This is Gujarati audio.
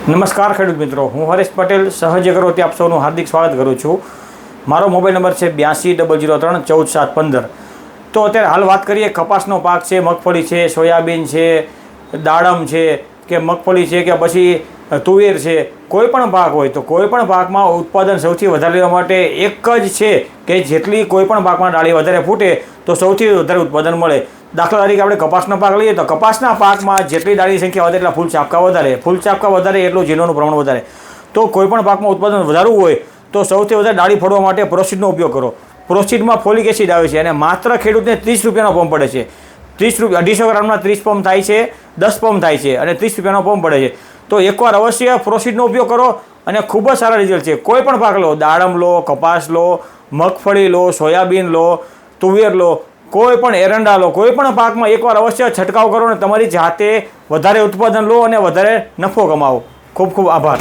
નમસ્કાર ખેડૂત મિત્રો, હું હરેશ પટેલ સહજ એગ્રોથી આપ સૌનું હાર્દિક સ્વાગત કરું છું। મારો મોબાઈલ નંબર છે 8200314715। તો અત્યારે હાલ વાત કરીએ કપાસનો પાક છે, મગફળી છે, સોયાબીન છે, દાડમ છે કે મગફળી છે કે પછી તુવેર છે, કોઈ પણ પાક હોય તો કોઈ પણ પાકમાં ઉત્પાદન સૌથી વધારે લેવા માટે એક જ છે કે જેટલી કોઈ પણ પાકમાં ડાળી વધારે ફૂટે તો સૌથી વધારે ઉત્પાદન મળે। દાખલા તરીકે આપણે કપાસનો પાક લઈએ તો કપાસના પાકમાં જેટલી ડાળીની સંખ્યા વધે એટલા ફૂલ ચાપકા વધારે એટલું જીનોનું પ્રમાણ વધારે। તો કોઈપણ પાકમાં ઉત્પાદન વધારવું હોય તો સૌથી વધારે ડાળી ફોડવા માટે પ્રોસીડનો ઉપયોગ કરો। પ્રોસીડમાં ફોલિક એસિડ આવે છે અને માત્ર ખેડૂતને 30 રૂપિયાનો પંપ પડે છે। 30 રૂપિયા 250 ગ્રામના 30 પંપ થાય છે, 10 પંપ થાય છે અને 30 રૂપિયાનો પંપ પડે છે। તો એકવાર અવશ્ય પ્રોસીડનો ઉપયોગ કરો અને ખૂબ જ સારા રિઝલ્ટ છે। કોઈ પણ પાક લો, દાડમ લો, કપાસ લો, મગફળી લો, સોયાબીન લો, તુવેર લો, કોઈ પણ એરંડા લો, કોઈ પણ પાકમાં એકવાર અવશ્ય છંટકાવ કરો અને તમારી જાતે વધારે ઉત્પાદન લો અને વધારે નફો કમાવો। ખૂબ ખૂબ આભાર।